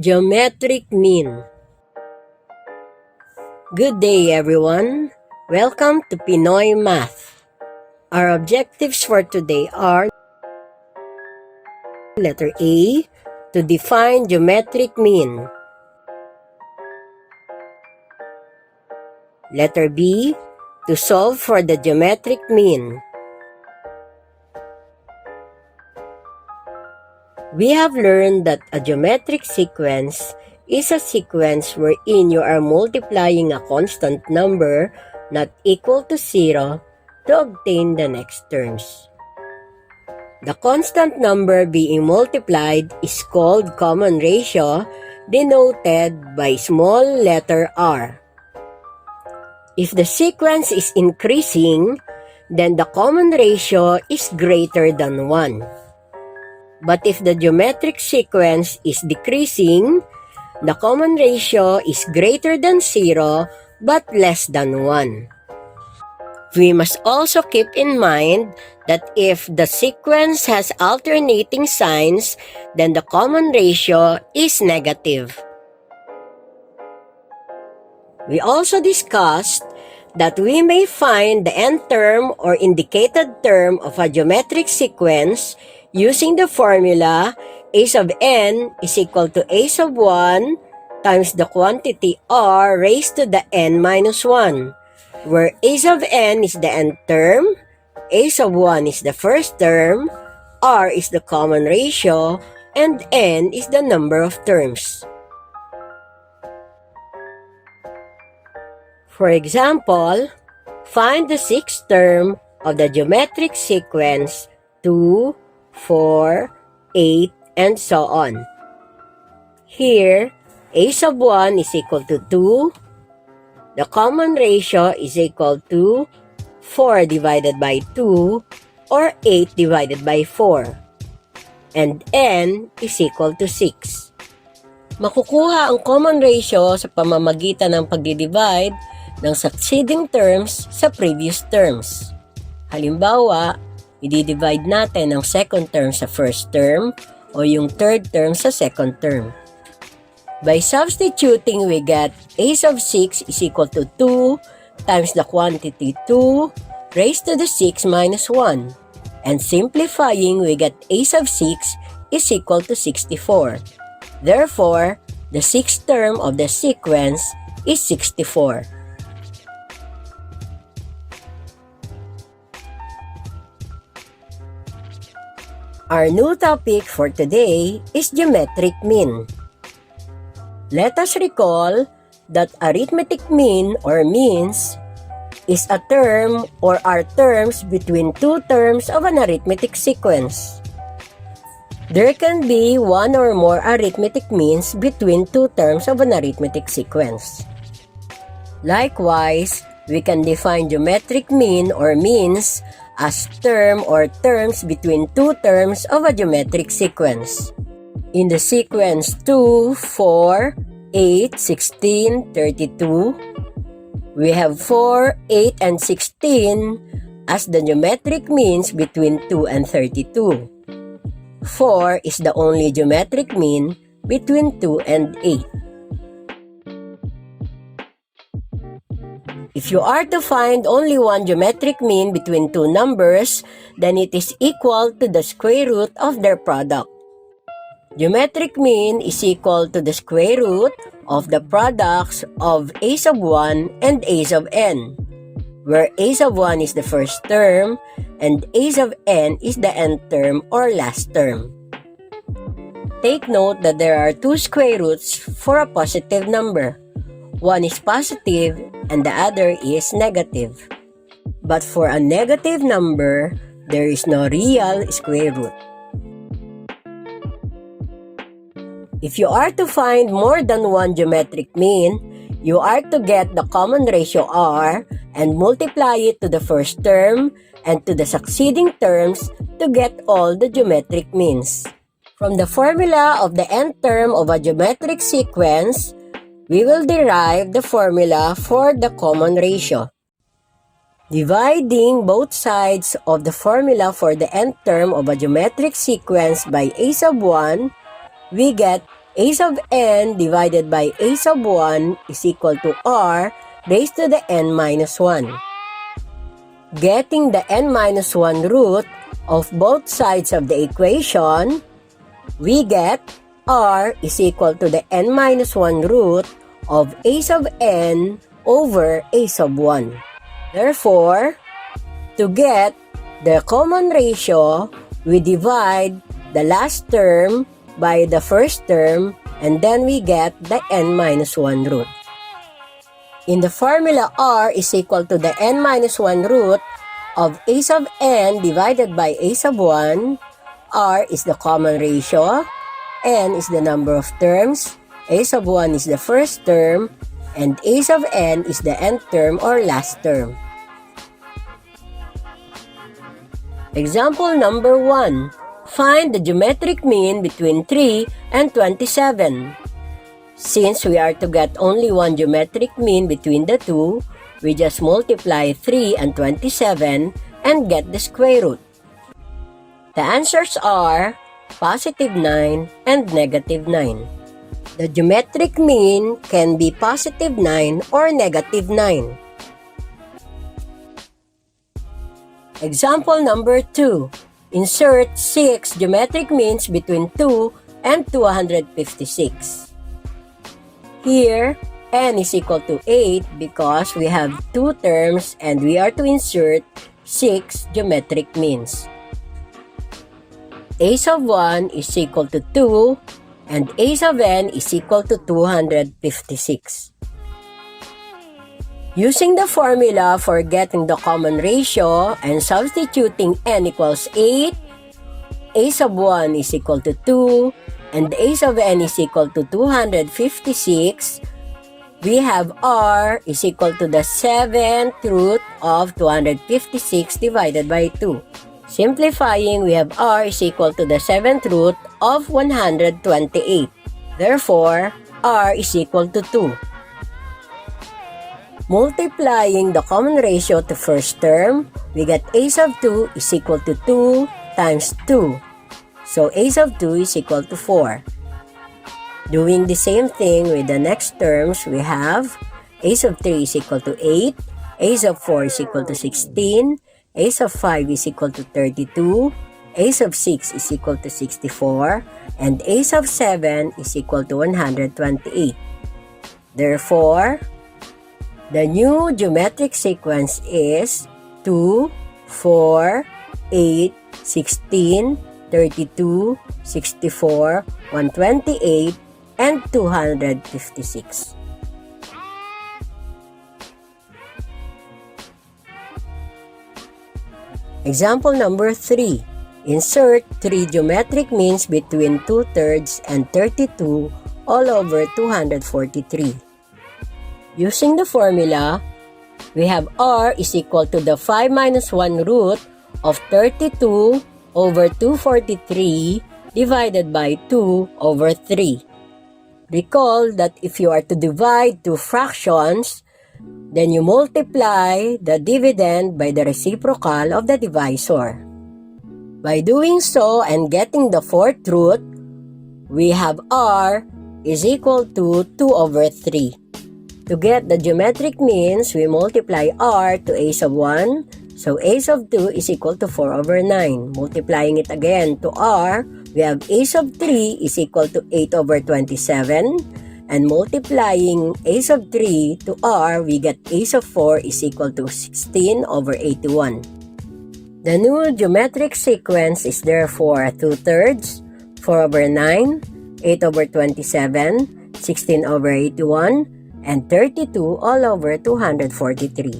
Geometric mean. Good day everyone. Welcome to Pinoy Math. Our objectives for today are: letter A, to define geometric mean. Letter B, to solve for the geometric mean. We have learned that a geometric sequence is a sequence wherein you are multiplying a constant number not equal to 0 to obtain the next terms. The constant number being multiplied is called common ratio, denoted by small letter r. If the sequence is increasing, then the common ratio is greater than 1. But if the geometric sequence is decreasing, the common ratio is greater than 0 but less than 1. We must also keep in mind that if the sequence has alternating signs, then the common ratio is negative. We also discussed that we may find the nth term or indicated term of a geometric sequence using the formula a sub n is equal to a sub 1 times the quantity r raised to the n minus 1, where a sub n is the nth term, a sub 1 is the first term, r is the common ratio, and n is the number of terms. For example, find the sixth term of the geometric sequence 2, 4, 8, and so on. Here, a sub 1 is equal to 2. The common ratio is equal to 4 divided by 2 or 8 divided by 4. And n is equal to 6. Makukuha ang common ratio sa pamamagitan ng pagdidivide ng succeeding terms sa previous terms. Halimbawa, i-divide natin ang second term sa first term o yung third term sa second term. By substituting, we get a sub 6 is equal to 2 times the quantity 2 raised to the 6 minus 1. And simplifying, we get a sub 6 is equal to 64. Therefore, the sixth term of the sequence is 64. Our new topic for today is geometric mean. Let us recall that arithmetic mean or means is a term or are terms between two terms of an arithmetic sequence. There can be one or more arithmetic means between two terms of an arithmetic sequence. Likewise, we can define geometric mean or means as term or terms between two terms of a geometric sequence. In the sequence 2, 4, 8, 16, 32, we have 4, 8, and 16 as the geometric means between 2 and 32. 4 is the only geometric mean between 2 and 8. If you are to find only one geometric mean between two numbers, then it is equal to the square root of their product. Geometric mean is equal to the square root of the products of a sub 1 and a sub n, where a sub 1 is the first term and a sub n is the nth term or last term. Take note that there are two square roots for a positive number. One is positive and the other is negative. But for a negative number, there is no real square root. If you are to find more than one geometric mean, you are to get the common ratio r and multiply it to the first term and to the succeeding terms to get all the geometric means. From the formula of the nth term of a geometric sequence, we will derive the formula for the common ratio. Dividing both sides of the formula for the nth term of a geometric sequence by a sub 1, we get a sub n divided by a sub 1 is equal to r raised to the n minus 1. Getting the n minus 1 root of both sides of the equation, we get r is equal to the n minus 1 root of a sub n over a sub 1. Therefore, to get the common ratio, we divide the last term by the first term and then we get the n minus 1 root. In the formula, r is equal to the n minus 1 root of a sub n divided by a sub 1. R is the common ratio, n is the number of terms, a sub 1 is the first term, and a sub n is the nth term or last term. Example number 1. Find the geometric mean between 3 and 27. Since we are to get only one geometric mean between the two, we just multiply 3 and 27 and get the square root. The answers are positive 9 and negative 9. The geometric mean can be positive 9 or negative 9. Example number 2. Insert 6 geometric means between 2 and 256. Here, n is equal to 8 because we have two terms and we are to insert 6 geometric means. A sub 1 is equal to 2 and a sub n is equal to 256. Using the formula for getting the common ratio and substituting n equals 8, a sub 1 is equal to 2, and a sub n is equal to 256, we have r is equal to the 7th root of 256 divided by 2. Simplifying, we have r is equal to the 7th root of 128. Therefore, r is equal to 2. Multiplying the common ratio to first term, we get a sub 2 is equal to 2 times 2. So a sub 2 is equal to 4. Doing the same thing with the next terms, we have a sub 3 is equal to 8, a sub 4 is equal to 16, a sub 5 is equal to 32, a sub 6 is equal to 64, and a sub 7 is equal to 128. Therefore, the new geometric sequence is 2, 4, 8, 16, 32, 64, 128, and 256. Example number 3. Insert 3 geometric means between 2/3 and 32 all over 243. Using the formula, we have r is equal to the 5 minus 1 root of 32 over 243 divided by 2 over 3. Recall that if you are to divide two fractions, then you multiply the dividend by the reciprocal of the divisor. By doing so and getting the fourth root, we have r is equal to 2 over 3. To get the geometric means, we multiply r to a sub 1, so a sub 2 is equal to 4 over 9. Multiplying it again to r, we have a sub 3 is equal to 8 over 27, and multiplying a sub 3 to r, we get a sub 4 is equal to 16 over 81. The new geometric sequence is therefore 2/3, 4 over 9, 8 over 27, 16 over 81, and 32 all over 243.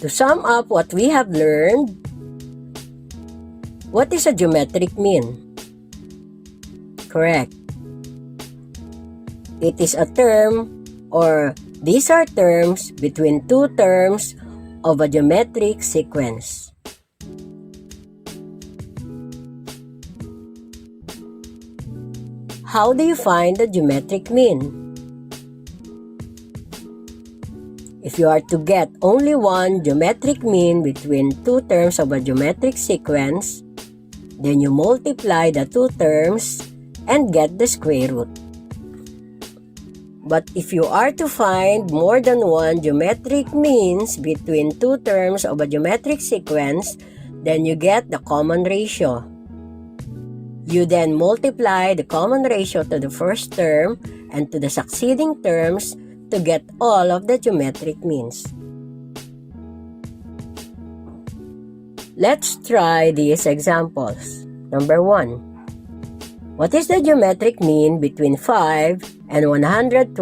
To sum up what we have learned, what is a geometric mean? Correct. It is a term, or these are terms between two terms of a geometric sequence. How do you find the geometric mean? If you are to get only one geometric mean between two terms of a geometric sequence, Then you multiply the two terms and get the square root. But if you are to find more than one geometric means between two terms of a geometric sequence, then you get the common ratio. You then multiply the common ratio to the first term and to the succeeding terms to get all of the geometric means. Let's try these examples. Number 1. What is the geometric mean between 5 and 125?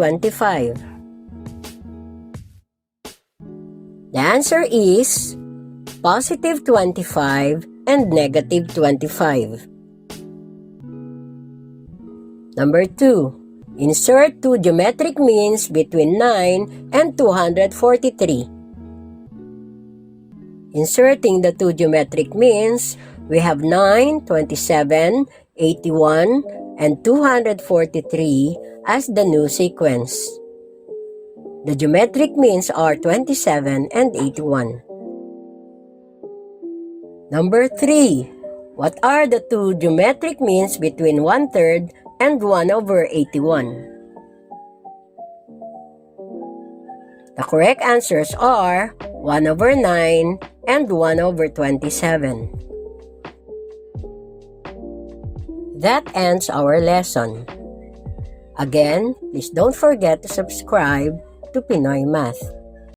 The answer is positive 25 and negative 25. Number 2. Insert two geometric means between 9 and 243. Inserting the two geometric means, we have 9, 27, 81, and 243 as the new sequence. The geometric means are 27 and 81. Number 3. What are the two geometric means between 1/3 and 1/81? The correct answers are 1/9 and 1/27. That ends our lesson. Again, please don't forget to subscribe to Pinoy Math.